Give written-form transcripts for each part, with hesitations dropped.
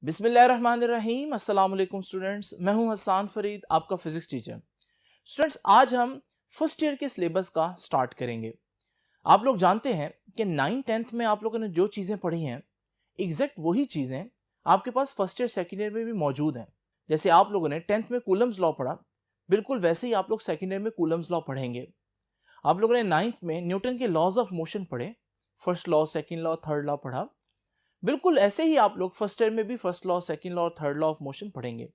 बिस्मिल्लाहिर्रहमानिर्रहीम। अस्सलाम वालेकुम स्टूडेंट्स, मैं हूं हसन फरीद, आपका फिजिक्स टीचर। स्टूडेंट्स, आज हम फर्स्ट ईयर के सिलेबस का स्टार्ट करेंगे। आप लोग जानते हैं कि 9th-10th में आप लोगों ने जो चीज़ें पढ़ी हैं, एग्जैक्ट वही चीज़ें आपके पास फर्स्ट ईयर सेकेंड ईयर में भी मौजूद हैं। जैसे आप लोगों ने 10th में कूलम्स लॉ पढ़ा, बिल्कुल वैसे ही आप लोग सेकेंड ईयर में कूलम्स लॉ पढ़ेंगे। आप लोगों ने 9th में न्यूटन के लॉज ऑफ मोशन पढ़े, first law, second law, third law पढ़ा। बिल्कुल ऐसे ही आप लोग फर्स्ट ईयर में भी फर्स्ट लॉ, सेकंड लॉ और थर्ड लॉ ऑफ मोशन पढ़ेंगे।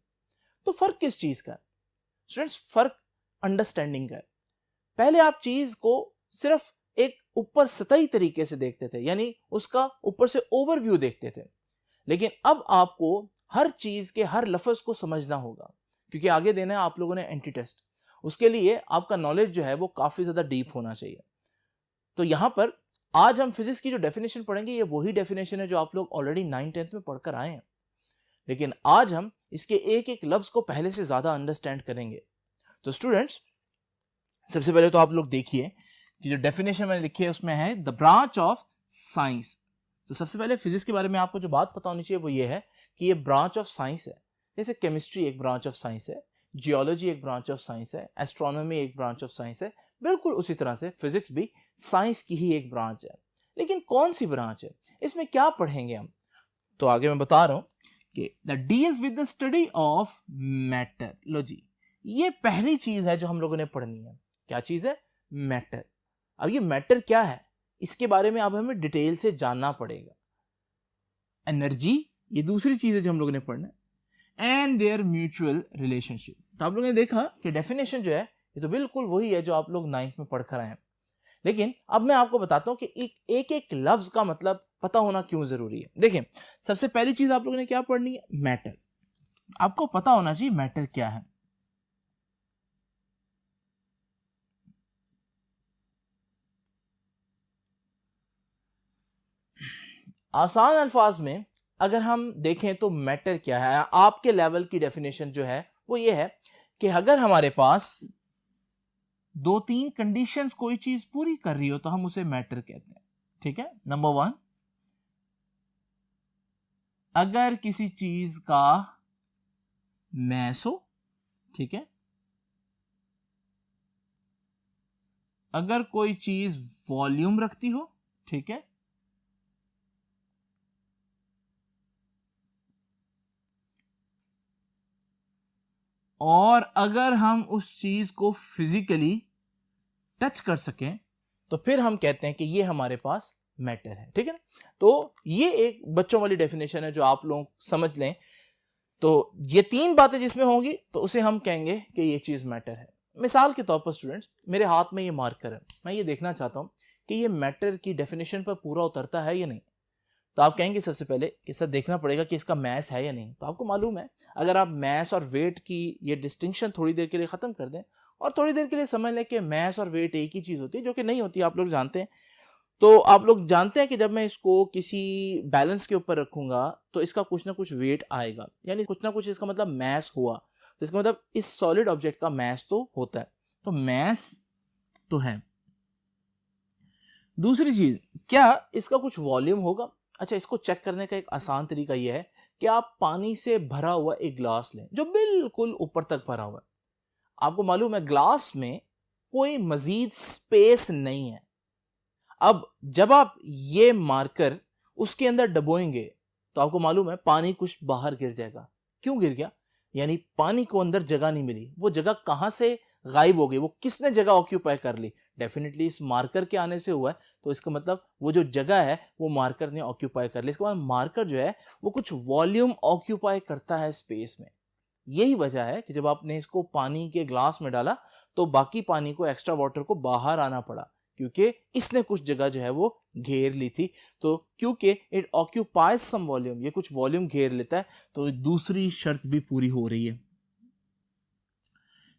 तो फर्क किस चीज का है स्टूडेंट्स? फर्क अंडरस्टैंडिंग का है। पहले आप चीज को सिर्फ एक ऊपर सतही तरीके से देखते थे, यानी उसका ऊपर से ओवरव्यू देखते थे, लेकिन अब आपको हर चीज के हर लफ्ज को समझना होगा, क्योंकि आगे देना है आप लोगों ने एंटी टेस्ट। उसके लिए आपका नॉलेज जो है वो काफी ज्यादा डीप होना चाहिए। तो यहां पर आज हम फिजिक्स की जो डेफिनेशन पढ़ेंगे, ये वही डेफिनेशन है जो आप लोग ऑलरेडी 9th-10th में पढ़कर आए हैं, लेकिन आज हम इसके एक एक लफ्ज को पहले से ज्यादा अंडरस्टैंड करेंगे। तो स्टूडेंट्स, सबसे पहले तो आप लोग देखिए कि जो डेफिनेशन मैंने लिखी है उसमें है द ब्रांच ऑफ साइंस। तो सबसे पहले फिजिक्स के बारे में आपको जो बात पता होनी चाहिए वो ये है कि ये ब्रांच ऑफ साइंस है। जैसे केमिस्ट्री एक ब्रांच ऑफ साइंस है, जियोलॉजी एक ब्रांच ऑफ साइंस है, एस्ट्रोनॉमी एक ब्रांच ऑफ साइंस है, बिल्कुल उसी तरह से फिजिक्स भी साइंस की ही एक ब्रांच है। लेकिन कौन सी ब्रांच है, इसमें क्या पढ़ेंगे हम? तो आगे मैं बता रहा हूं कि the deals with the study of matter. लो जी, ये पहली चीज है जो हम लोगों ने पढ़नी है। क्या चीज है? मैटर। अब ये मैटर क्या है, इसके बारे में अब हमें डिटेल से जानना पड़ेगा। एनर्जी, ये दूसरी चीज है जो हम लोगों ने पढ़ना है, एंड देयर म्यूचुअल रिलेशनशिप। तो आप लोगों ने देखा कि डेफिनेशन जो है ये तो बिल्कुल वही है जो आप लोग 9th में पढ़कर आए हैं, लेकिन अब मैं आपको बताता हूं कि एक एक लफ्ज का मतलब पता होना क्यों जरूरी है। देखिए, सबसे पहली चीज आप लोगों ने क्या पढ़नी है? मैटर। आपको पता होना चाहिए मैटर क्या है। आसान अल्फाज में अगर हम देखें तो मैटर क्या है, आपके लेवल की डेफिनेशन जो है वो ये है कि अगर हमारे पास दो तीन कंडीशंस कोई चीज पूरी कर रही हो तो हम उसे मैटर कहते हैं। ठीक है? नंबर 1, अगर किसी चीज का मैस हो, ठीक है, अगर कोई चीज वॉल्यूम रखती हो, ठीक है, और अगर हम उस चीज को फिजिकली टच कर सकें तो फिर हम कहते हैं कि ये हमारे पास मैटर है। ठीक है ना? तो ये एक बच्चों वाली डेफिनेशन है जो आप लोग समझ लें। तो ये तीन बातें जिसमें होंगी तो उसे हम कहेंगे कि ये चीज मैटर है। मिसाल के तौर पर स्टूडेंट्स, मेरे हाथ में ये मार्कर है, मैं ये देखना चाहता हूं कि ये मैटर की डेफिनेशन पर पूरा उतरता है या नहीं। तो आप कहेंगे सबसे पहले कि सर देखना पड़ेगा कि इसका मैस है या नहीं। तो आपको मालूम है, अगर आप मैस और वेट की ये डिस्टिंक्शन थोड़ी देर के लिए ख़त्म कर दें और थोड़ी देर के लिए समझ लें कि मैस और वेट एक ही चीज़ होती है, जो कि नहीं होती, आप लोग जानते हैं। तो आप लोग जानते हैं कि जब मैं इसको किसी बैलेंस के ऊपर रखूंगा तो इसका कुछ ना कुछ वेट आएगा, यानी कुछ ना कुछ इसका मतलब मैस हुआ। तो इसका मतलब इस सॉलिड ऑब्जेक्ट का मैस तो होता है। तो मैस तो है। दूसरी चीज, क्या इसका कुछ वॉल्यूम होगा? अच्छा, इसको चेक करने का एक आसान तरीका यह है कि आप पानी से भरा हुआ एक ग्लास लें जो बिल्कुल ऊपर तक भरा हुआ है। आपको मालूम है ग्लास में कोई मजीद स्पेस नहीं है। अब जब आप ये मार्कर उसके अंदर डबोएंगे तो आपको मालूम है पानी कुछ बाहर गिर जाएगा। क्यों गिर गया? यानी पानी को अंदर जगह नहीं मिली। वो जगह कहां से गायब हो गई? वो किसने जगह ऑक्यूपाई कर ली? डेफिनेटली इस मार्कर के आने से हुआ है। तो इसका मतलब वो जो जगह है वो मार्कर ने ऑक्यूपाई कर ली। इसके बाद मार्कर जो है वो कुछ वॉल्यूम ऑक्यूपाई करता है स्पेस में। यही वजह है कि जब आपने इसको पानी के ग्लास में डाला तो बाकी पानी को, एक्स्ट्रा वाटर को बाहर आना पड़ा, क्योंकि इसने कुछ जगह जो है वो घेर ली थी। तो क्योंकि इट ऑक्यूपाइज सम वॉल्यूम, ये कुछ वॉल्यूम घेर लेता है, तो दूसरी शर्त भी पूरी हो रही है।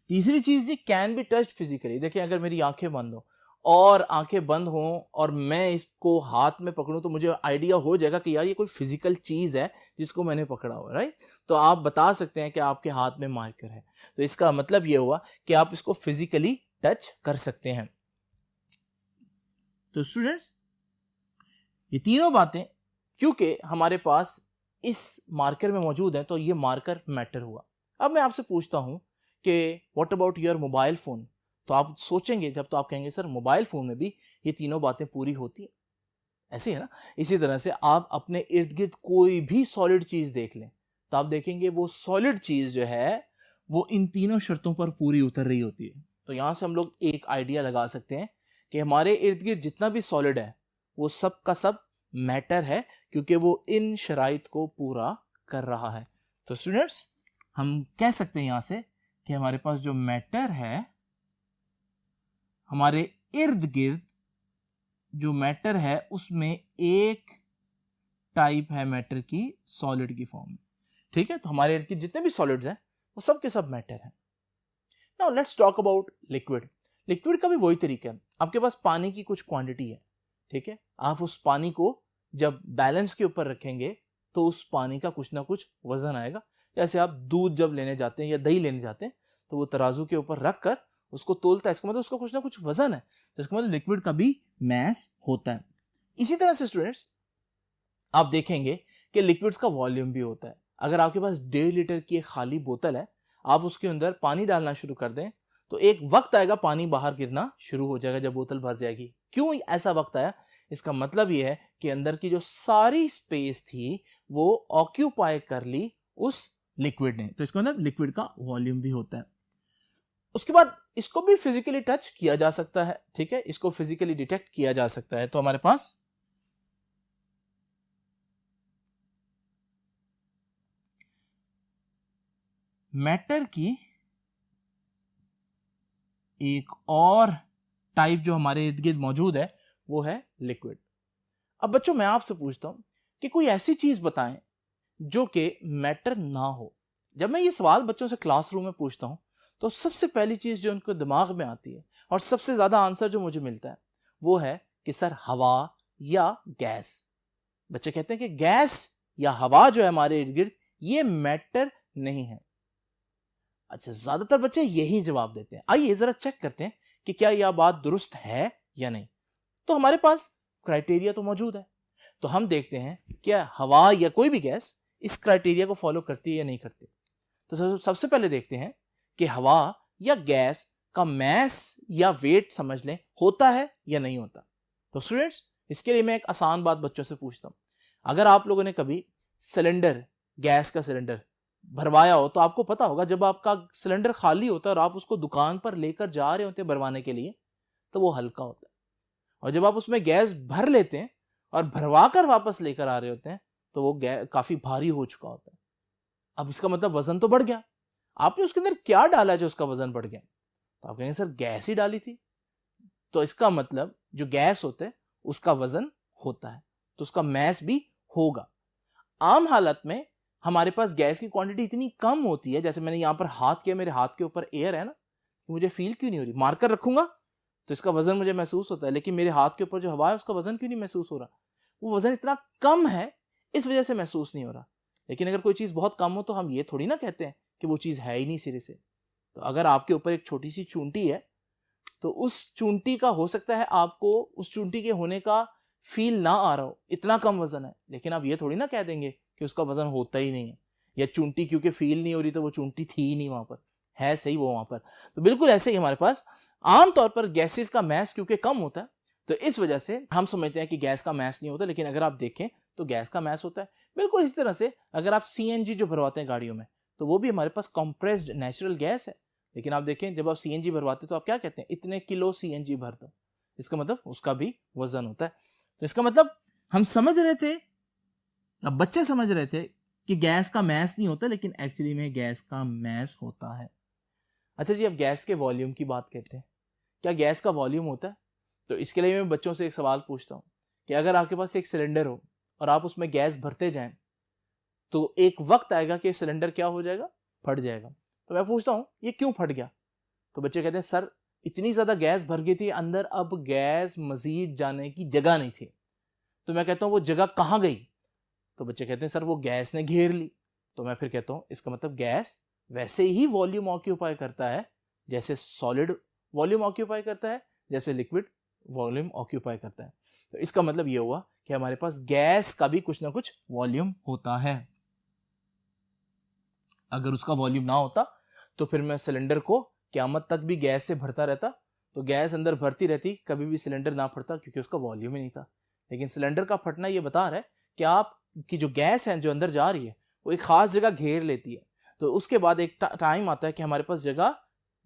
तीसरी चीज, ये कैन बी टच्ड फिजिकली। देखिए, अगर मेरी आंखें बंद हो और आंखें बंद हो और मैं इसको हाथ में पकड़ूं तो मुझे आइडिया हो जाएगा कि यार ये कोई फिजिकल चीज है जिसको मैंने पकड़ा हुआ है, राइट? तो आप बता सकते हैं कि आपके हाथ में मार्कर है। तो इसका मतलब ये हुआ कि आप इसको फिजिकली टच कर सकते हैं। तो स्टूडेंट्स, ये तीनों बातें क्योंकि हमारे पास इस मार्कर में मौजूद है तो ये मार्कर मैटर हुआ। अब मैं आपसे पूछता हूँ कि what about your mobile phone, तो आप सोचेंगे जब तो आप कहेंगे सर मोबाइल फ़ोन में भी ये तीनों बातें पूरी होती हैं, ऐसे है ना। इसी तरह से आप अपने इर्द गिर्द कोई भी सॉलिड चीज़ देख लें तो आप देखेंगे वो सॉलिड चीज़ जो है वो इन तीनों शर्तों पर पूरी उतर रही होती है। तो यहाँ से हम लोग एक आइडिया लगा सकते हैं कि हमारे इर्द गिर्द जितना भी सॉलिड है वो सब का सब मैटर है, क्योंकि वो इन शराइत को पूरा कर रहा है। तो स्टूडेंट्स हम कह सकते हैं यहाँ से कि हमारे पास जो मैटर है, हमारे इर्द गिर्द जो मैटर है उसमें एक टाइप है मैटर की सॉलिड की फॉर्म में। ठीक है, तो हमारे इर्द गिर्द जितने भी सॉलिड्स हैं वो सब के सब मैटर हैं। Now let's talk about liquid. Liquid का भी वही तरीका है। आपके पास पानी की कुछ क्वांटिटी है, ठीक है, आप उस पानी को जब बैलेंस के ऊपर रखेंगे तो उस पानी का कुछ ना कुछ वजन आएगा। जैसे आप दूध जब लेने जाते हैं या दही लेने जाते हैं तो वो तराजू के ऊपर रख कर उसको तोलता है, इसका मतलब उसका कुछ ना कुछ वजन है, तो इसका मतलब लिक्विड का भी मैस होता है। इसी तरह से स्टूडेंट्स आप देखेंगे कि लिक्विड्स का वॉल्यूम भी होता है। अगर आपके पास 1.5 लीटर की एक खाली बोतल है, आप उसके अंदर पानी डालना शुरू कर दें तो एक वक्त आएगा पानी बाहर गिरना शुरू हो जाएगा जब बोतल भर जाएगी। क्यों ऐसा वक्त आया? इसका मतलब ये है कि अंदर की जो सारी स्पेस थी वो ऑक्यूपाई कर ली उस लिक्विड ने, तो इसका मतलब लिक्विड का वॉल्यूम भी होता है। उसके बाद इसको भी फिजिकली टच किया जा सकता है, ठीक है, इसको फिजिकली डिटेक्ट किया जा सकता है। तो हमारे पास मैटर की एक और टाइप जो हमारे इर्द गिर्द मौजूद है वो है लिक्विड। अब बच्चों मैं आपसे पूछता हूं कि कोई ऐसी चीज बताएं जो कि मैटर ना हो। जब मैं ये सवाल बच्चों से क्लासरूम में पूछता हूं तो सबसे पहली चीज जो उनको दिमाग में आती है और सबसे ज्यादा आंसर जो मुझे मिलता है वो है कि सर हवा या गैस। बच्चे कहते हैं कि गैस या हवा जो है हमारे इर्द गिर्द ये मैटर नहीं है। अच्छा, ज्यादातर बच्चे यही जवाब देते हैं। आइए जरा चेक करते हैं कि क्या यह बात दुरुस्त है या नहीं। तो हमारे पास क्राइटेरिया तो मौजूद है, तो हम देखते हैं क्या हवा या कोई भी गैस इस क्राइटेरिया को फॉलो करती है या नहीं करती। तो सबसे पहले देखते हैं कि हवा या गैस का मैस या वेट समझ लें होता है या नहीं होता। तो स्टूडेंट्स इसके लिए मैं एक आसान बात बच्चों से पूछता हूं। अगर आप लोगों ने कभी सिलेंडर, गैस का सिलेंडर भरवाया हो तो आपको पता होगा जब आपका सिलेंडर खाली होता है और आप उसको दुकान पर लेकर जा रहे होते हैं भरवाने के लिए तो वो हल्का होता है, और जब आप उसमें गैस भर लेते हैं और भरवा कर वापस लेकर आ रहे होते हैं तो वो काफी भारी हो चुका होता है। अब इसका मतलब वजन तो बढ़ गया। आपने उसके अंदर क्या डाला जो उसका वजन बढ़ गया? तो आप कहेंगे सर गैस ही डाली थी। तो इसका मतलब जो गैस होता है उसका वजन होता है, तो उसका मैस भी होगा। आम हालत में हमारे पास गैस की क्वांटिटी इतनी कम होती है, जैसे मैंने यहां पर हाथ किया, मेरे हाथ के ऊपर एयर है ना, मुझे फील क्यों नहीं हो रही? मार्कर रखूंगा तो इसका वजन मुझे महसूस होता है, लेकिन मेरे हाथ के ऊपर जो हवा है उसका वजन क्यों नहीं महसूस हो रहा? वो वजन इतना कम है इस वजह से महसूस नहीं हो रहा। लेकिन अगर कोई चीज बहुत कम हो तो हम ये थोड़ी ना कहते हैं कि वो चीज है ही नहीं सिरे से। तो अगर आपके ऊपर एक छोटी सी चूंटी है तो उस चूंटी का हो सकता है आपको उस चूंटी के होने का फील ना आ रहा हो, इतना कम वजन है, लेकिन आप ये थोड़ी ना कह देंगे कि उसका वजन होता ही नहीं है, या चूंटी क्योंकि फील नहीं हो रही तो वो चूंटी थी ही नहीं वहां पर, है सही वो वहां पर। तो बिल्कुल ऐसे ही हमारे पास आमतौर पर गैसेस का मैस क्योंकि कम होता है तो इस वजह से हम समझते हैं कि गैस का मैस नहीं होता, लेकिन अगर आप देखें तो गैस का मैस होता है। बिल्कुल इसी तरह से अगर आप सीएनजी जो भरवाते हैं गाड़ियों में तो वो भी हमारे पास कंप्रेस्ड नेचुरल गैस है, लेकिन आप देखें जब आप सीएनजी भरवाते तो आप क्या कहते हैं, इतने किलो सीएनजी भर दो, इसका मतलब उसका भी वजन होता है। तो इसका मतलब हम समझ रहे थे, अब बच्चे समझ रहे थे कि गैस का मैस नहीं होता, लेकिन एक्चुअली में गैस का मैस होता है। अच्छा जी, अब गैस के वॉल्यूम की बात करते हैं। क्या गैस का वॉल्यूम होता है? तो इसके लिए मैं बच्चों से एक सवाल पूछता हूँ कि अगर आपके पास एक सिलेंडर हो और आप उसमें गैस भरते जाएं तो एक वक्त आएगा कि सिलेंडर क्या हो जाएगा, फट जाएगा। तो मैं पूछता हूँ ये क्यों फट गया? तो बच्चे कहते हैं सर इतनी ज्यादा गैस भर गई थी अंदर, अब गैस मजीद जाने की जगह नहीं थी। तो मैं कहता हूँ वो जगह कहाँ गई? तो बच्चे कहते हैं सर वो गैस ने घेर ली। तो मैं फिर कहता हूँ इसका मतलब गैस वैसे ही वॉल्यूम ऑक्यूपाई करता है जैसे सॉलिड वॉल्यूम ऑक्यूपाई करता है, जैसे लिक्विड वॉल्यूम ऑक्यूपाई करता है। तो इसका मतलब ये हुआ कि हमारे पास गैस का भी कुछ ना कुछ वॉल्यूम होता है। अगर उसका वॉल्यूम ना होता तो फिर मैं सिलेंडर को क़यामत तक भी गैस से भरता रहता, तो गैस अंदर भरती रहती, कभी भी सिलेंडर ना फटता क्योंकि उसका वॉल्यूम ही नहीं था। लेकिन सिलेंडर का फटना ये बता रहा है कि आपकी जो गैस है जो अंदर जा रही है वो एक खास जगह घेर लेती है, तो उसके बाद एक टाइम आता है कि हमारे पास जगह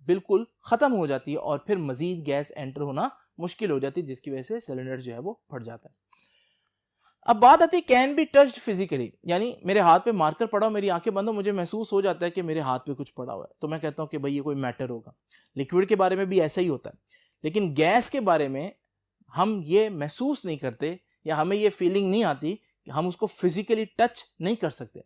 बिल्कुल ख़त्म हो जाती है और फिर मज़ीद गैस एंटर होना मुश्किल हो जाती है, जिसकी वजह से सिलेंडर जो है वो फट जाता है। अब बात आती है कैन बी टच्ड फिजिकली, यानी मेरे हाथ पे मार्कर पड़ा हो, मेरी आंखें बंद हो, मुझे महसूस हो जाता है कि मेरे हाथ पे कुछ पड़ा हुआ है, तो मैं कहता हूँ कि भाई ये कोई मैटर होगा। लिक्विड के बारे में भी ऐसा ही होता है, लेकिन गैस के बारे में हम ये महसूस नहीं करते या हमें ये फीलिंग नहीं आती कि हम उसको फिजिकली टच नहीं कर सकते।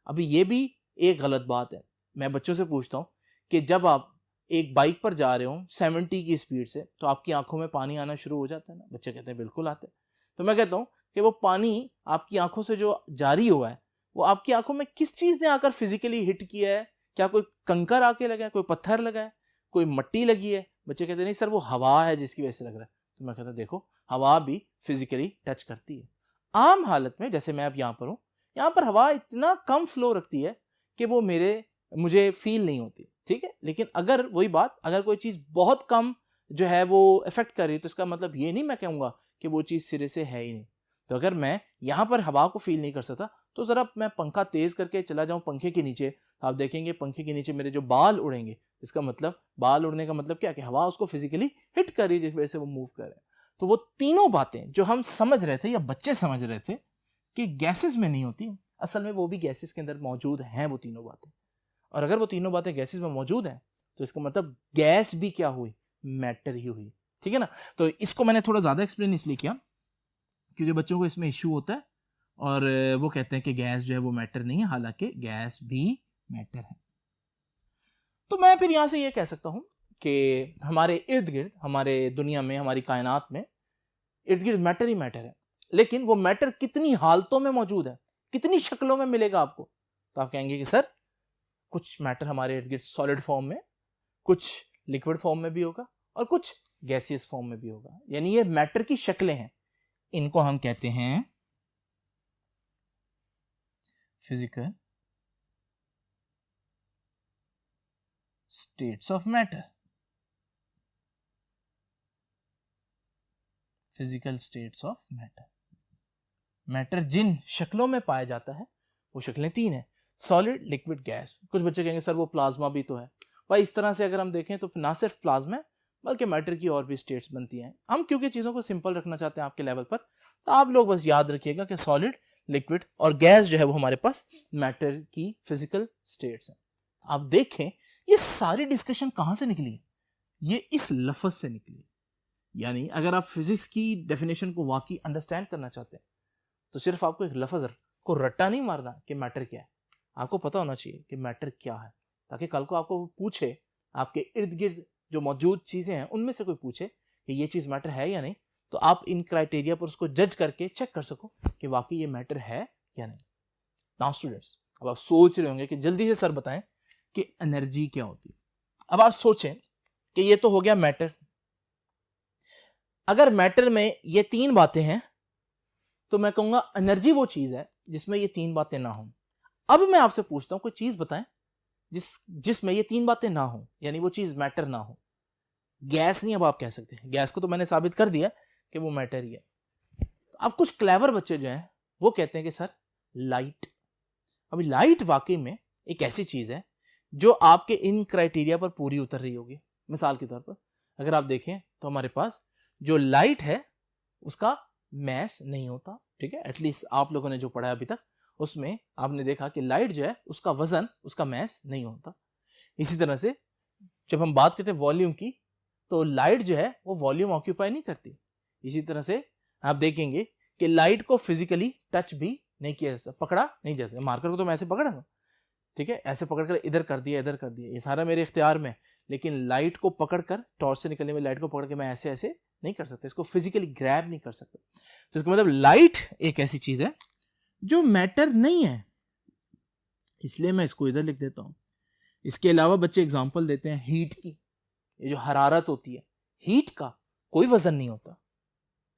अभी ये भी एक गलत बात है। मैं बच्चों से पूछता हूँ कि जब आप एक बाइक पर जा रहे हो 70 की स्पीड से, तो आपकी आंखों में पानी आना शुरू हो जाता है ना? बच्चे कहते हैं बिल्कुल आता है। तो मैं कहता हूँ कि वो पानी आपकी आंखों से जो जारी हुआ है वो आपकी आंखों में किस चीज़ ने आकर फिजिकली हिट किया है? क्या कोई कंकर आके लगा है, कोई पत्थर लगा है, कोई मिट्टी लगी है? बच्चे कहते नहीं सर वो हवा है जिसकी वजह से लग रहा है। तो मैं कहता देखो हवा भी फिजिकली टच करती है। आम हालत में जैसे मैं अब यहाँ पर हूँ, यहाँ पर हवा इतना कम फ्लो रखती है कि वो मुझे फील नहीं होती, ठीक है। लेकिन अगर वही बात, अगर कोई चीज़ बहुत कम जो है वो इफेक्ट कर रही है, तो इसका मतलब ये नहीं मैं कहूँगा कि वो चीज़ सिरे से है ही नहीं। तो अगर मैं यहाँ पर हवा को फील नहीं कर सकता, तो ज़रा मैं पंखा तेज़ करके चला जाऊँ पंखे के नीचे, आप देखेंगे पंखे के नीचे मेरे जो बाल उड़ेंगे। इसका मतलब बाल उड़ने का मतलब क्या कि हवा उसको फिजिकली हिट कर रही है, जिस वजह से वो मूव कर रहे हैं। तो वो तीनों बातें जो हम समझ रहे थे या बच्चे समझ रहे थे कि गैसेस में नहीं होती, असल में वो भी गैसेस के अंदर मौजूद हैं वो तीनों बातें। और अगर वो तीनों बातें गैसेस में मौजूद हैं तो इसका मतलब गैस भी क्या हुई, मैटर ही हुई, ठीक है ना। तो इसको मैंने थोड़ा ज़्यादा एक्सप्लेन इसलिए किया क्योंकि बच्चों को इसमें इश्यू होता है और वो कहते हैं कि गैस जो है वो मैटर नहीं है, हालांकि गैस भी मैटर है। तो मैं फिर यहाँ से ये कह सकता हूँ कि हमारे इर्द गिर्द, हमारे दुनिया में, हमारी कायनात में इर्द गिर्द मैटर ही मैटर है। लेकिन वो मैटर कितनी हालतों में मौजूद है, कितनी शक्लों में मिलेगा आपको? तो आप कहेंगे कि सर कुछ मैटर हमारे इर्द गिर्द सॉलिड फॉर्म में, कुछ लिक्विड फॉर्म में भी होगा और कुछ गैसियस फॉर्म में भी होगा। यानी ये मैटर की शक्लें हैं, इनको हम कहते हैं physical states of matter. Physical states of matter. Matter जिन शक्लों में पाया जाता है वो शक्लें तीन हैं, सॉलिड, लिक्विड, गैस। कुछ बच्चे कहेंगे सर वो प्लाज्मा भी तो है। भाई इस तरह से अगर हम देखें तो ना सिर्फ प्लाज्मा है बल्कि मैटर की और भी स्टेट्स बनती हैं। हम क्योंकि चीज़ों को सिंपल रखना चाहते हैं आपके लेवल पर, तो आप लोग बस याद रखिएगा कि सॉलिड, लिक्विड और गैस जो है वो हमारे पास मैटर की फिजिकल स्टेट्स हैं। आप देखें ये सारी डिस्कशन कहाँ से निकली? ये इस लफ्ज़ से निकली। यानी अगर आप फिजिक्स की डेफिनेशन को वाकई अंडरस्टैंड करना चाहते हैं तो सिर्फ आपको एक लफ्ज़ को रट्टा नहीं मारना कि मैटर क्या है, आपको पता होना चाहिए कि मैटर क्या है, ताकि कल को आपको पूछे, आपके इर्द गिर्द जो मौजूद चीज़ें हैं उनमें से कोई पूछे कि ये चीज़ मैटर है या नहीं, तो आप इन क्राइटेरिया पर उसको जज करके चेक कर सको कि वाकई ये मैटर है या नहीं। नाउ स्टूडेंट्स, अब आप सोच रहे होंगे कि जल्दी से सर बताएं कि एनर्जी क्या होती है। अब आप सोचें कि ये तो हो गया मैटर। अगर मैटर में ये तीन बातें हैं तो मैं कहूंगा एनर्जी वो चीज है जिसमें ये तीन बातें ना हो। अब मैं आपसे पूछता हूं कोई चीज बताएं जिसमें ये तीन बातें ना हो, यानी वो चीज मैटर ना हो। गैस नहीं, अब आप कह सकते हैं, गैस को तो मैंने साबित कर दिया कि वो मैटर ही है। अब कुछ क्लेवर बच्चे जो हैं वो कहते हैं कि सर लाइट। अभी लाइट वाकई में एक ऐसी चीज है जो आपके इन क्राइटेरिया पर पूरी उतर रही होगी। मिसाल के तौर पर अगर आप देखें तो हमारे पास जो लाइट है उसका मैस नहीं होता, ठीक है। एटलीस्ट आप लोगों ने जो पढ़ा है अभी तक उसमें आपने देखा कि लाइट जो है उसका वजन, उसका मैस नहीं होता। इसी तरह से जब हम बात करते हैं वॉल्यूम की, तो लाइट जो है वो वॉल्यूम ऑक्यूपाई नहीं करती। इसी तरह से आप देखेंगे कि लाइट को फिजिकली टच भी नहीं किया जा सकता, पकड़ा नहीं जा सकता। मार्कर को तो मैं ऐसे पकड़ा था, ठीक है, ऐसे पकड़कर इधर कर दिया, इधर कर दिया, ये सारा मेरे इख्तियार में। लेकिन लाइट को पकड़कर, टॉर्च से निकलने में लाइट को पकड़ के मैं ऐसे ऐसे नहीं कर सकता, इसको फिजिकली ग्रैब नहीं कर सकता। तो इसका मतलब लाइट एक ऐसी चीज है जो मैटर नहीं है, इसलिए मैं इसको इधर लिख देता हूं। इसके अलावा बच्चे एग्जांपल देते हैं हीट की। ये जो हरारत होती है, हीट का कोई वजन नहीं होता,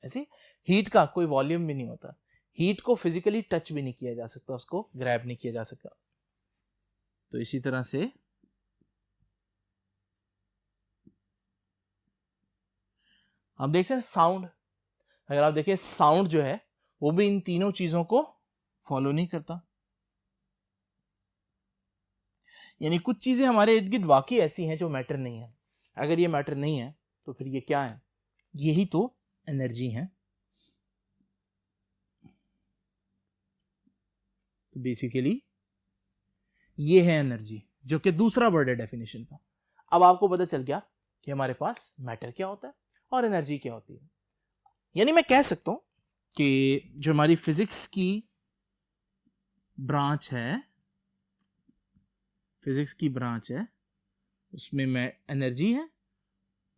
ऐसे हीट का कोई वॉल्यूम भी नहीं होता, हीट को फिजिकली टच भी नहीं किया जा सकता, उसको ग्रैब नहीं किया जा सकता। तो इसी तरह से आप देख सकते हैं साउंड, अगर आप देखें साउंड जो है वो भी इन तीनों चीजों को फॉलो नहीं करता। यानी कुछ चीजें हमारे इर्द गिर्द वाकई ऐसी हैं जो मैटर नहीं है। अगर ये मैटर नहीं है तो फिर ये क्या है? यही तो एनर्जी है। तो बेसिकली ये है एनर्जी, जो कि दूसरा वर्ड है डेफिनेशन का। अब आपको पता चल गया कि हमारे पास मैटर क्या होता है और एनर्जी क्या होती है। यानी मैं कह सकता हूं कि जो हमारी फिजिक्स की ब्रांच है, उसमें एनर्जी है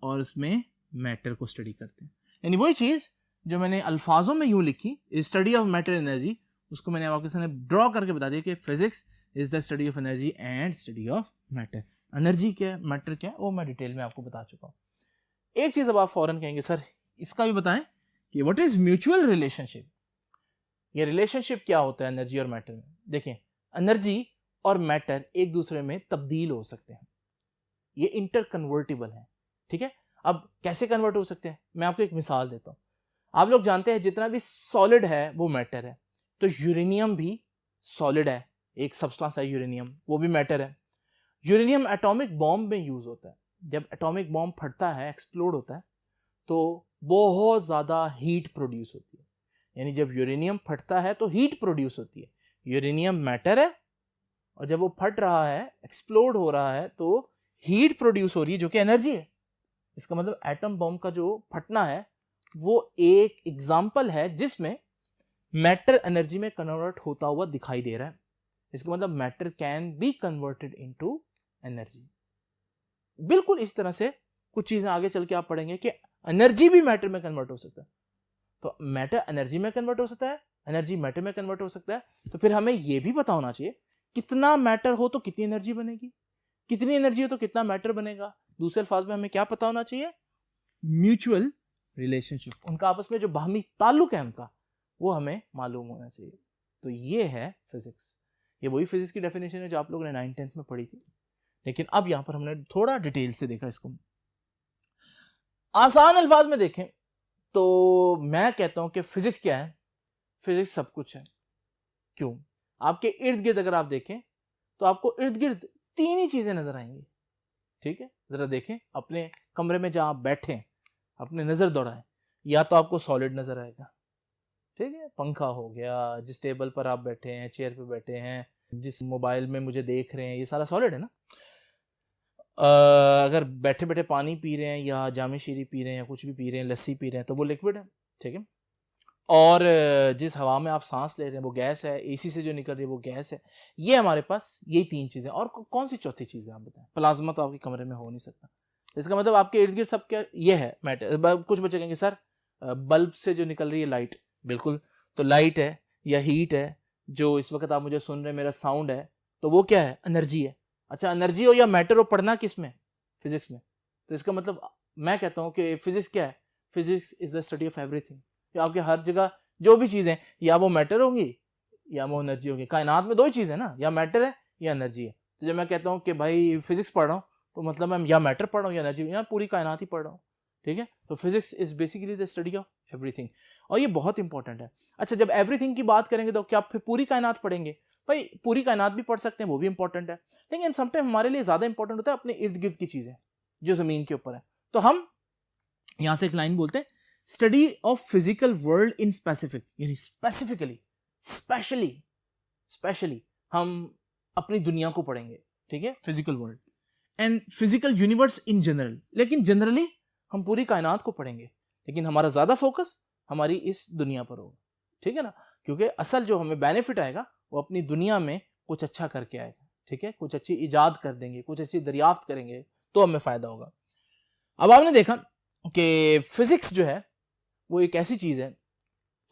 और उसमें मैटर को स्टडी करते हैं। यानी वही चीज जो मैंने अल्फाजों में यूं लिखी, स्टडी ऑफ मैटर एनर्जी, उसको मैंने आपके सामने ड्रॉ करके बता दिया कि physics is the study of energy and study of matter. Energy क्या है, मैटर क्या है, वो मैं डिटेल में आपको बता चुका हूं। एक चीज अब आप फौरन कहेंगे सर इसका भी बताएं कि व्हाट इज म्यूचुअल रिलेशनशिप। ये रिलेशनशिप क्या होता है एनर्जी और मैटर में? देखें, एनर्जी और मैटर एक दूसरे में तब्दील हो सकते हैं, ये इंटर कन्वर्टिबल है। ठीक है, अब कैसे कन्वर्ट हो सकते हैं, मैं आपको एक मिसाल देता हूं। आप लोग जानते हैं जितना भी सॉलिड है वो मैटर है, तो यूरेनियम भी सॉलिड है, एक सब्सटेंस है यूरेनियम, वो भी मैटर है। यूरेनियम एटॉमिक बॉम्ब में यूज होता है। जब एटॉमिक बॉम्ब फटता है, एक्सप्लोड होता है, तो बहुत ज्यादा हीट प्रोड्यूस होती है। यानी जब यूरेनियम फटता है तो हीट प्रोड्यूस होती है। यूरेनियम मैटर है और जब वो फट रहा है, एक्सप्लोड हो रहा है, तो हीट प्रोड्यूस हो रही है जो कि एनर्जी है। इसका मतलब एटम बॉम्ब का जो फटना है वो एक एग्जाम्पल है जिसमें मैटर एनर्जी में कन्वर्ट होता हुआ दिखाई दे रहा है। इसका मतलब matter can be converted into energy. बिल्कुल इस तरह से कुछ चीजें आगे चल के आप पढ़ेंगे कि एनर्जी भी मैटर में कन्वर्ट हो सकता है। तो मैटर एनर्जी में कन्वर्ट हो सकता है, एनर्जी मैटर में कन्वर्ट हो सकता है। तो फिर हमें यह भी पता होना चाहिए कितना मैटर हो तो कितनी एनर्जी बनेगी, कितनी एनर्जी हो तो कितना मैटर बनेगा। दूसरे अल्फाज में हमें क्या पता होना चाहिए? म्यूचुअल रिलेशनशिप, उनका आपस में जो बाहमी ताल्लुक है उनका, वो हमें मालूम होना चाहिए। तो ये है फिजिक्स। ये वही फिजिक्स की डेफिनेशन है जो आप लोगों ने 9th-10th में पढ़ी थी, लेकिन अब यहां पर हमने थोड़ा डिटेल से देखा इसको। आसान अल्फाज में देखें तो मैं कहता हूं कि फिजिक्स क्या है? फिजिक्स सब कुछ है। क्यों? आपके इर्द गिर्द अगर आप देखें तो आपको इर्द गिर्द तीन ही चीजें नजर आएंगी। ठीक है, जरा देखें अपने कमरे में जहां आप बैठे, अपने नजर दौड़ाएं, या तो आपको सॉलिड नजर आएगा, ठीक है, पंखा हो गया, जिस टेबल पर आप बैठे हैं, चेयर पे बैठे हैं, जिस मोबाइल में मुझे देख रहे हैं, ये सारा सॉलिड है ना। अगर बैठे बैठे पानी पी रहे हैं या जामे शीरी पी रहे हैं या कुछ भी पी रहे हैं, लस्सी पी रहे हैं, तो वो लिक्विड है। ठीक है, और जिस हवा में आप सांस ले रहे हैं वो गैस है, एसी से जो निकल रही है वो गैस है। ये हमारे पास यही तीन चीजें, और कौन सी चौथी चीज है आप बताएं? प्लाज्मा तो आपके कमरे में हो नहीं सकता। इसका मतलब आपके इर्द गिर्द सब क्या ये है? मैटर। कुछ बच्चे कहेंगे सर बल्ब से जो निकल रही है लाइट, बिल्कुल, तो लाइट है या हीट है, जो इस वक्त आप मुझे सुन रहे हैं, मेरा साउंड है, तो वो क्या है? एनर्जी है। अच्छा, एनर्जी हो या मैटर हो, पढ़ना किस में? फिजिक्स में। तो इसका मतलब मैं कहता हूं कि फिजिक्स क्या है? Physics is the study of everything. आपके हर जगह जो भी चीजें, या वो मैटर होंगी या वो एनर्जी होगी। कायनात में दो ही चीज है ना, या मैटर है या एनर्जी है। तो जब मैं कहता हूँ कि भाई फिजिक्स पढ़ रहा हूँ, तो मतलब मैं या मैटर पढ़ रहा हूँ या एनर्जी, या पूरी कायनात ही पढ़ रहा हूँ। ठीक है, तो physics is basically the study of everything, और ये बहुत इंपॉर्टेंट है। अच्छा, जब एवरीथिंग की बात करेंगे तो क्या फिर पूरी कायनात पढ़ेंगे? भाई पूरी कायनात भी पढ़ सकते हैं, वो भी इंपॉर्टेंट है, लेकिन समटाइम हमारे लिए ज्यादा इंपॉर्टेंट होता है अपने इर्द गिर्द की चीजें जो जमीन के ऊपर है। तो हम यहां से एक लाइन बोलते हैं, study of physical world in specific, यानी स्पेसिफिकली, स्पेशली हम अपनी दुनिया को पढ़ेंगे। ठीक है, physical world and physical universe in general, लेकिन जनरली हम पूरी कायनात को पढ़ेंगे, लेकिन हमारा ज्यादा फोकस हमारी इस दुनिया पर होगा। ठीक है ना, क्योंकि असल जो हमें बेनिफिट आएगा वो अपनी दुनिया में कुछ अच्छा करके आएगा। ठीक है, कुछ अच्छी इजाद कर देंगे, कुछ अच्छी दरियाफ्त करेंगे, तो हमें फायदा होगा। अब आपने देखा कि फिजिक्स जो है वो एक ऐसी चीज है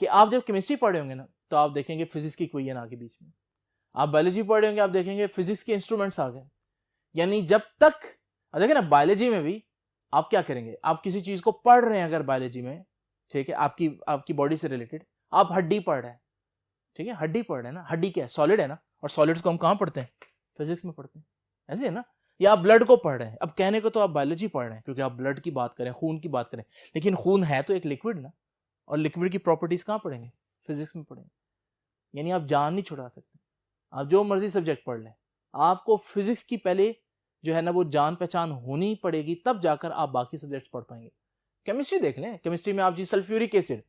कि आप जब केमिस्ट्री पढ़े होंगे ना, तो आप देखेंगे फिजिक्स की इक्वेशन आ गई बीच में। आप बायोलॉजी पढ़े होंगे, आप देखेंगे फिजिक्स के इंस्ट्रूमेंट्स आ गए। यानी जब तक देखें ना, बायोलॉजी में भी आप क्या करेंगे, आप किसी चीज को पढ़ रहे हैं अगर बायोलॉजी में, ठीक है, आपकी बॉडी से रिलेटेड, आप हड्डी पढ़ रहे हैं, ठीक है, हड्डी पढ़ रहे हैं ना, हड्डी क्या है? सॉलिड है ना, और सॉलिड्स को हम कहां पढ़ते हैं? फिजिक्स में पढ़ते हैं, ऐसे है ना। या आप ब्लड को पढ़ रहे हैं, अब कहने को तो आप बायोलॉजी पढ़ रहे हैं क्योंकि आप ब्लड की बात करें, खून की बात करें, लेकिन खून है तो एक लिक्विड ना, और लिक्विड की प्रॉपर्टीज कहाँ पढ़ेंगे? फिजिक्स में पढ़ेंगे। यानी आप जान नहीं छुड़ा सकते, आप जो मर्जी सब्जेक्ट पढ़ लें, आपको फिजिक्स की पहले जो है ना वो जान पहचान होनी पड़ेगी, तब जाकर आप बाकी सब्जेक्ट्स पढ़ पाएंगे। केमिस्ट्री देख लें, केमिस्ट्री में आप जी सल्फ्यूरिक एसिड,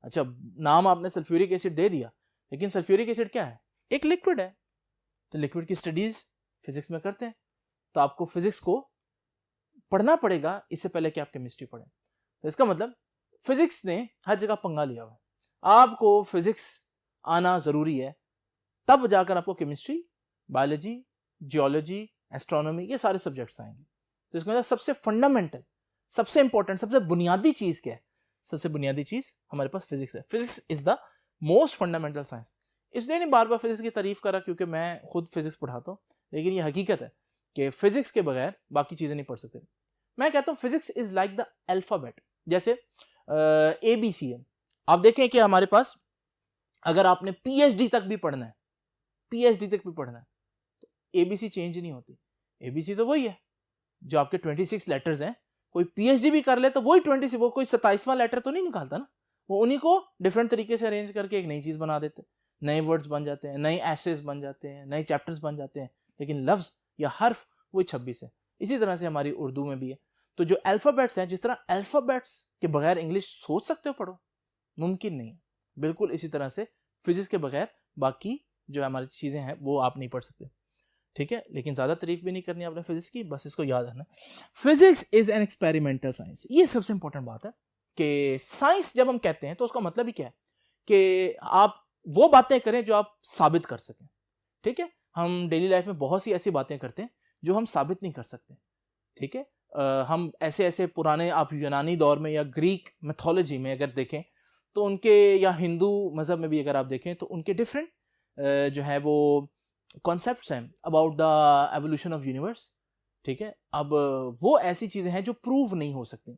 अच्छा नाम आपने सल्फ्यूरिक एसिड दे दिया, लेकिन सल्फ्यूरिक एसिड क्या है? एक लिक्विड है। तो लिक्विड की स्टडीज फिजिक्स में करते हैं, तो आपको फिजिक्स को पढ़ना पड़ेगा इससे पहले कि आप केमिस्ट्री पढ़ें। तो इसका मतलब फिजिक्स ने हर जगह पंगा लिया हुआ है, आपको फिजिक्स आना जरूरी है, तब जाकर आपको केमिस्ट्री, बायोलॉजी, जियोलॉजी, एस्ट्रोनॉमी ये सारे सब्जेक्ट्स आएंगे। तो इसका मतलब सबसे फंडामेंटल, सबसे इंपॉर्टेंट, सबसे बुनियादी चीज क्या है? सबसे बुनियादी चीज हमारे पास फिजिक्स है। Physics is the most fundamental science. इसलिए नहीं बार बार फिजिक्स की तारीफ करा क्योंकि मैं खुद फिजिक्स पढ़ाता हूँ, लेकिन ये हकीकत है कि फिजिक्स के बगैर बाकी चीजें नहीं पढ़ सकते। मैं कहता हूँ physics is like the alphabet, जैसे ABC है। आप देखें कि हमारे पास अगर आपने PhD तक भी पढ़ना है, PhD तक भी पढ़ना है, तो ABC चेंज नहीं होती। ABC तो वही है जो आपके 26 लेटर्स हैं। कोई PhD भी कर ले तो वही 26, वो कोई 27वां लेटर तो नहीं निकालता ना, वो उन्हीं को डिफरेंट तरीके से अरेंज करके एक नई चीज बना देते हैं, नए वर्ड्स बन जाते हैं, नए एसेस बन जाते हैं, नए चैप्टर्स बन जाते हैं, लेकिन लफ्ज या हर्फ वही 26 है। इसी तरह से हमारी उर्दू में भी है। तो जो अल्फाबेट्स हैं, जिस तरह अल्फाबेट्स के बगैर इंग्लिश सोच सकते हो पढ़ो, मुमकिन नहीं है, बिल्कुल इसी तरह से फिजिक्स के बगैर बाकी जो हमारी चीजें हैं वो आप नहीं पढ़ सकते। ठीक है, लेकिन ज्यादा तारीफ भी नहीं करनी आपने फिजिक्स की, बस इसको याद रखना, physics is an experimental science. ये सबसे इंपॉर्टेंट बात है कि साइंस जब हम कहते हैं तो उसका मतलब ही क्या है कि आप वो बातें करें जो आप साबित कर सकें। ठीक है, हम डेली लाइफ में बहुत सी ऐसी बातें करते हैं जो हम साबित नहीं कर सकते। ठीक है, हम ऐसे ऐसे पुराने, आप यूनानी दौर में या ग्रीक मैथोलॉजी में अगर देखें तो उनके, या हिंदू मजहब में भी अगर आप देखें तो उनके डिफरेंट जो है वो कॉन्सेप्ट्स हैं about the evolution of universe. ठीक है, अब वो ऐसी चीजें हैं जो प्रूव नहीं हो सकती।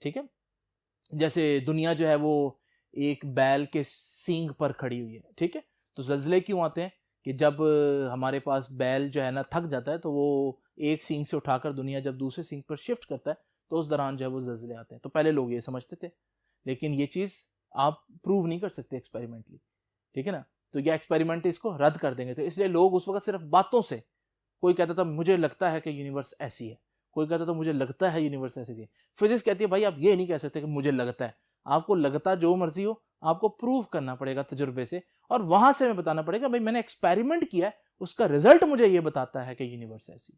ठीक है, जैसे दुनिया जो है वो एक बैल के सींग पर खड़ी हुई है। ठीक है, तो जल्जले क्यों आते हैं कि जब हमारे पास बैल जो है ना थक जाता है तो वो एक सींग से उठाकर दुनिया जब दूसरे सींग पर शिफ्ट करता है तो उस दौरान जो है वो जल्जले आते हैं। तो पहले लोग ये समझते थे, लेकिन ये चीज आप प्रूव नहीं कर सकते एक्सपेरिमेंटली। ठीक है ना, तो ये एक्सपेरिमेंट इसको रद्द कर देंगे। तो इसलिए लोग उस वक्त सिर्फ बातों से, कोई कहता था मुझे लगता है कि यूनिवर्स ऐसी है, कोई कहता था मुझे लगता है यूनिवर्स ऐसी है। फिजिक्स कहती है भाई आप ये नहीं कह सकते कि मुझे लगता है, आपको लगता जो मर्जी हो, आपको प्रूव करना पड़ेगा तजुर्बे से, और वहां से हमें बताना पड़ेगा भाई मैंने एक्सपेरिमेंट किया है, उसका रिजल्ट मुझे ये बताता है कि यूनिवर्स ऐसी।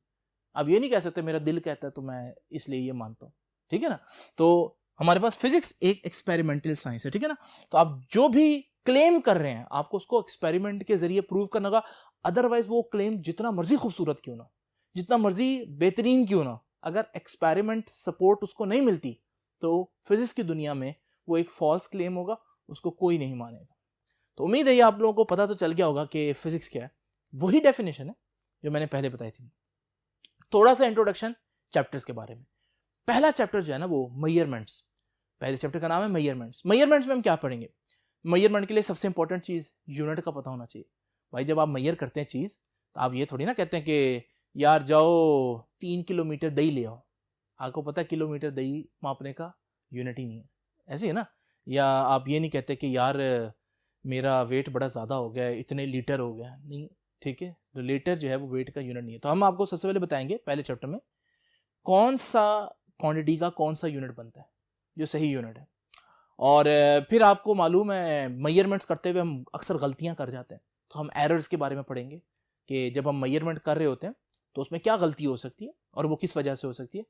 आप ये नहीं कह सकते मेरा दिल कहता है तो मैं इसलिए ये मानता हूँ। ठीक है ना, तो हमारे पास फिजिक्स एक एक्सपेरिमेंटल साइंस है। ठीक है ना, तो आप जो भी क्लेम कर रहे हैं आपको उसको एक्सपेरिमेंट के जरिए प्रूव करना होगा, अदरवाइज वो क्लेम जितना मर्जी खूबसूरत क्यों ना, जितना मर्जी बेहतरीन क्यों ना, अगर एक्सपेरिमेंट सपोर्ट उसको नहीं मिलती तो फिजिक्स की दुनिया में वो एक फॉल्स क्लेम होगा, उसको कोई नहीं मानेगा। तो उम्मीद है ये आप लोगों को पता तो चल गया होगा कि फिजिक्स क्या है। वही डेफिनेशन है जो मैंने पहले बताई थी। थोड़ा सा इंट्रोडक्शन चैप्टर्स के बारे में। पहला चैप्टर जो है ना वो मेजरमेंट्स, पहले चैप्टर का नाम है मेजरमेंट्स। मेजरमेंट्स में हम क्या पढ़ेंगे? मेजरमेंट के लिए सबसे इंपॉर्टेंट चीज यूनिट का पता होना चाहिए। भाई जब आप मेजर करते हैं चीज तो आप ये थोड़ी ना कहते हैं कि यार जाओ 3 किलोमीटर दही ले आओ, आपको पता है किलोमीटर दही मापने का यूनिट ही नहीं है, ऐसे है ना। या आप ये नहीं कहते कि यार मेरा वेट बड़ा ज़्यादा हो गया है, इतने लीटर हो गया नहीं। ठीक है, तो लीटर जो है वो वेट का यूनिट नहीं है। तो हम आपको सबसे पहले बताएंगे पहले चैप्टर में कौन सा क्वांटिटी का कौन सा यूनिट बनता है जो सही यूनिट है। और फिर आपको मालूम है मेजरमेंट्स करते हुए हम अक्सर गलतियां कर जाते हैं, तो हम एरर्स के बारे में पढ़ेंगे कि जब हम मेजरमेंट कर रहे होते हैं तो उसमें क्या गलती हो सकती है और वो किस वजह से हो सकती है,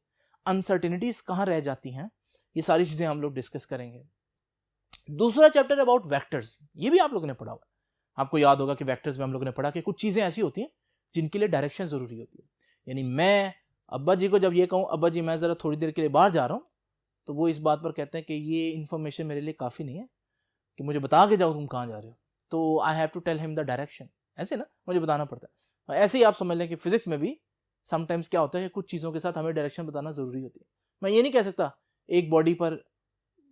अनसर्टिनिटीज कहाँ रह जाती हैं, ये सारी चीज़ें हम लोग डिस्कस करेंगे। दूसरा चैप्टर अबाउट वेक्टर्स, ये भी आप लोगों ने पढ़ा हुआ है। आपको याद होगा कि वेक्टर्स में हम लोगों ने पढ़ा कि कुछ चीज़ें ऐसी होती हैं जिनके लिए डायरेक्शन ज़रूरी होती है। यानी मैं अब्बा जी को जब ये कहूँ अब्बा जी मैं ज़रा थोड़ी देर के लिए बाहर जा रहा हूँ, तो वो इस बात पर कहते हैं कि ये इन्फॉर्मेशन मेरे लिए काफ़ी नहीं है कि मुझे बता के जाओ तुम कहाँ जा रहे हो, तो I have to tell him the direction, ऐसे ना मुझे बताना पड़ता है। ऐसे ही आप समझ लें कि फिजिक्स में भी समटाइम्स क्या होता है कि कुछ चीज़ों के साथ हमें डायरेक्शन बताना ज़रूरी होती है। मैं ये नहीं कह सकता एक बॉडी पर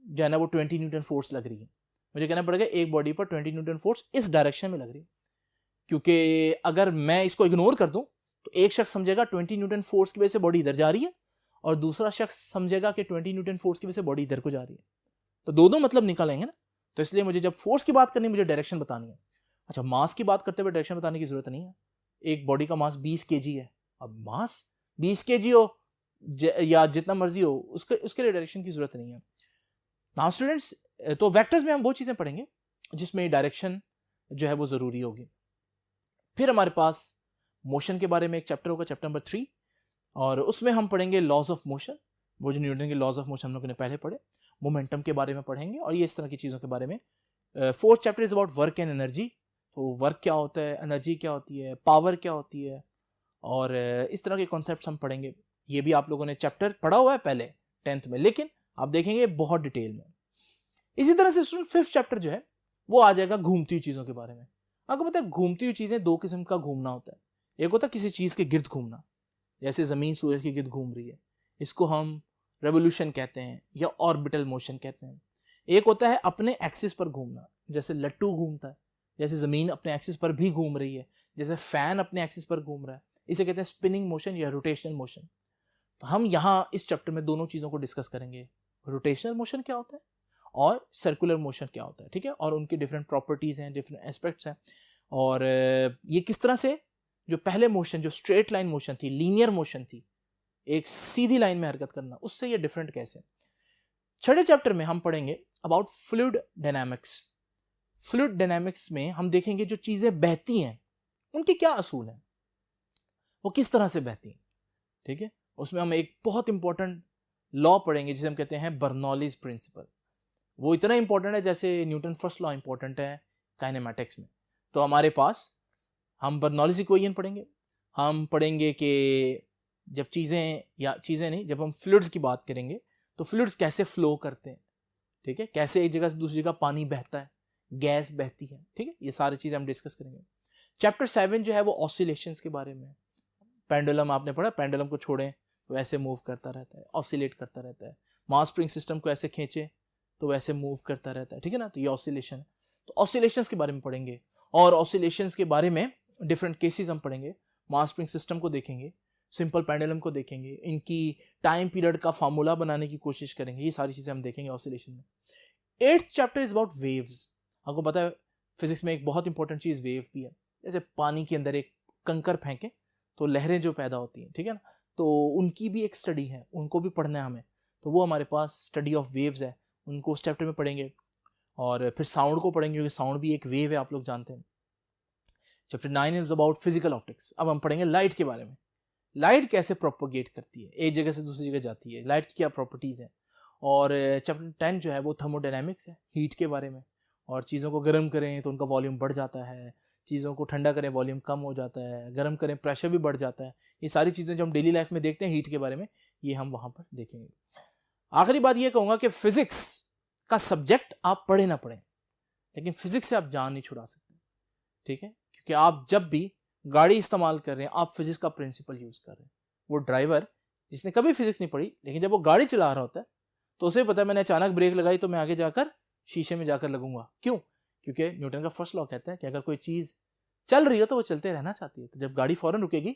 जो है ना वो 20 न्यूटन फोर्स लग रही है, मुझे कहना पड़ेगा एक बॉडी पर 20 न्यूटन फोर्स इस डायरेक्शन में लग रही है। क्योंकि अगर मैं इसको इग्नोर कर दूं तो एक शख्स समझेगा 20 न्यूटन फोर्स की वजह से बॉडी इधर जा रही है और दूसरा शख्स समझेगा कि 20 न्यूटन फोर्स की वजह से बॉडी इधर को जा रही है, तो दोनों मतलब निकलेंगे ना। तो इसलिए मुझे जब फोर्स की बात करनी है मुझे डायरेक्शन बतानी है। अच्छा, मास की बात करते हुए डायरेक्शन बताने की जरूरत नहीं है। एक बॉडी का मास 20 केजी है, अब मास 20 केजी हो या जितना मर्जी हो उसके लिए डायरेक्शन की जरूरत नहीं है। नाउ स्टूडेंट्स, तो वेक्टर्स में हम वो चीजें पढ़ेंगे जिसमें डायरेक्शन जो है वो जरूरी होगी। फिर हमारे पास मोशन के बारे में एक चैप्टर होगा, चैप्टर नंबर 3, और उसमें हम पढ़ेंगे लॉज ऑफ मोशन, वो जो न्यूटन के लॉज ऑफ मोशन हम लोगों ने पहले पढ़े। मोमेंटम के बारे में पढ़ेंगे और ये इस तरह की चीज़ों के बारे में। Fourth chapter is about work and energy, तो वर्क क्या होता है, एनर्जी क्या होती है, पावर क्या होती है, और इस तरह के कॉन्सेप्ट्स हम पढ़ेंगे। ये भी आप लोगों ने चैप्टर पढ़ा हुआ है पहले 10th में, लेकिन आप देखेंगे बहुत डिटेल में। इसी तरह से स्टूडेंट 5th चैप्टर जो है वो आ जाएगा घूमती हुई चीज़ों के बारे में। आपको पता है घूमती हुई चीज़ें दो किस्म का घूमना होता है। एक होता है किसी चीज़ के गिर्द घूमना, जैसे ज़मीन सूरज के गिर्द घूम रही है, इसको हम रेवोल्यूशन कहते हैं या ऑर्बिटल मोशन कहते हैं। एक होता है अपने एक्सिस पर घूमना, जैसे लट्टू घूमता है, जैसे ज़मीन अपने एक्सिस पर भी घूम रही है, जैसे फैन अपने एक्सिस पर घूम रहा है, इसे कहते हैं स्पिनिंग मोशन या रोटेशनल मोशन। तो हम यहाँ इस चैप्टर में दोनों चीज़ों को डिस्कस करेंगे, रोटेशनल मोशन क्या होता है और सर्कुलर मोशन क्या होता है, ठीक है, और उनकी डिफरेंट प्रॉपर्टीज़ हैं, डिफरेंट एस्पेक्ट्स हैं, और ये किस तरह से जो पहले मोशन जो स्ट्रेट लाइन मोशन थी, लीनियर मोशन थी, एक सीधी लाइन में हरकत करना, उससे ये डिफरेंट कैसे। छठे चैप्टर में हम पढ़ेंगे about fluid dynamics. Fluid dynamics में हम देखेंगे जो चीज़ें बहती हैं उनके क्या असूल हैं, वो किस तरह से बहती हैं, ठीक है। उसमें हम एक बहुत इंपॉर्टेंट लॉ पढ़ेंगे जिसे हम कहते हैं बर्नौलीज प्रिंसिपल। वो इतना इंपॉर्टेंट है जैसे न्यूटन फर्स्ट लॉ इंपॉर्टेंट है काइनेमैटिक्स में। तो हमारे पास हम बर्नौलीज इक्वेशन पढ़ेंगे, हम पढ़ेंगे कि जब चीज़ें नहीं, जब हम फ्लूइड्स की बात करेंगे तो फ्लूइड्स कैसे फ्लो करते हैं, ठीक है, कैसे एक जगह से दूसरी जगह पानी बहता है, गैस बहती है, ठीक है, ये सारी चीज़ें हम डिस्कस करेंगे। चैप्टर 7 जो है वो ऑसिलेशंस के बारे में। पेंडुलम आपने पढ़ा, पेंडुलम को छोड़ें तो ऐसे मूव करता रहता है, ऑसिलेट करता रहता है, मास स्प्रिंग सिस्टम को ऐसे खींचे तो वैसे मूव करता रहता है, ठीक है ना, तो ये ऑसिलेशन। तो ऑसिलेशंस के बारे में पढ़ेंगे और ऑसिलेशंस के बारे में डिफरेंट केसेस हम पढ़ेंगे, मास स्प्रिंग सिस्टम को देखेंगे, सिंपल पेंडुलम को देखेंगे, इनकी टाइम पीरियड का फार्मूला बनाने की कोशिश करेंगे, ये सारी चीज़ें हम देखेंगे ऑसिलेशन में। 8th chapter is about waves. आपको पता है फिजिक्स में एक बहुत इंपॉर्टेंट चीज़ वेव भी है, जैसे पानी के अंदर एक कंकर फेंके तो लहरें जो पैदा होती हैं, ठीक है ना, तो उनकी भी एक स्टडी है, उनको भी पढ़ना है हमें, तो वो हमारे पास स्टडी ऑफ वेव्स है, उनको उस चैप्टर में पढ़ेंगे। और फिर साउंड को पढ़ेंगे क्योंकि साउंड भी एक वेव है, आप लोग जानते हैं। Chapter 9 is about physical optics. अब हम पढ़ेंगे लाइट के बारे में, लाइट कैसे प्रोपोगेट करती है, एक जगह से दूसरी जगह जाती है, लाइट की क्या प्रॉपर्टीज़ हैं। और चैप्टर 10 जो है वो थर्मोडायनामिक्स है, हीट के बारे में, और चीज़ों को गर्म करें तो उनका वॉल्यूम बढ़ जाता है, चीज़ों को ठंडा करें वॉल्यूम कम हो जाता है, गर्म करें प्रेशर भी बढ़ जाता है। ये सारी चीज़ें जो हम डेली लाइफ में देखते हैं हीट के बारे में, ये हम वहाँ पर देखेंगे। आखिरी बात ये कहूँगा कि फिजिक्स का सब्जेक्ट आप पढ़े ना पढ़ें, लेकिन फिजिक्स से आप जान नहीं छुड़ा सकते, ठीक है, क्योंकि आप जब भी गाड़ी इस्तेमाल कर रहे हैं आप फिजिक्स का प्रिंसिपल यूज़ कर रहे हैं। वो ड्राइवर जिसने कभी फिजिक्स नहीं पढ़ी, लेकिन जब वो गाड़ी चला रहा होता है तो उसे पता है मैंने अचानक ब्रेक लगाई तो मैं आगे जाकर शीशे में जाकर लगूंगा, क्यों, क्योंकि न्यूटन का फर्स्ट लॉ कहता है कि अगर कोई चीज़ चल रही हो तो वो चलते रहना चाहती है। तो जब गाड़ी फौरन रुकेगी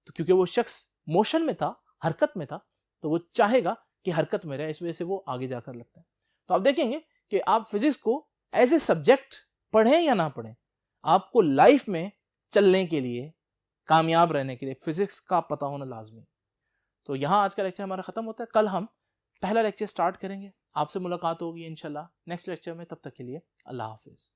तो क्योंकि वो शख्स मोशन में था, हरकत में था, तो वो चाहेगा कि हरकत में रहे, इस वजह से वो आगे जाकर लगता है। तो आप देखेंगे कि आप फिजिक्स को एज ए सब्जेक्ट पढ़ें या ना पढ़ें, आपको लाइफ में चलने के लिए, कामयाब रहने के लिए फिजिक्स का पता होना लाजमी। तो यहाँ आज का लेक्चर हमारा खत्म होता है, कल हम पहला लेक्चर स्टार्ट करेंगे। आपसे मुलाकात होगी इंशाल्लाह नेक्स्ट लेक्चर में, तब तक के लिए अल्लाह हाफिज़।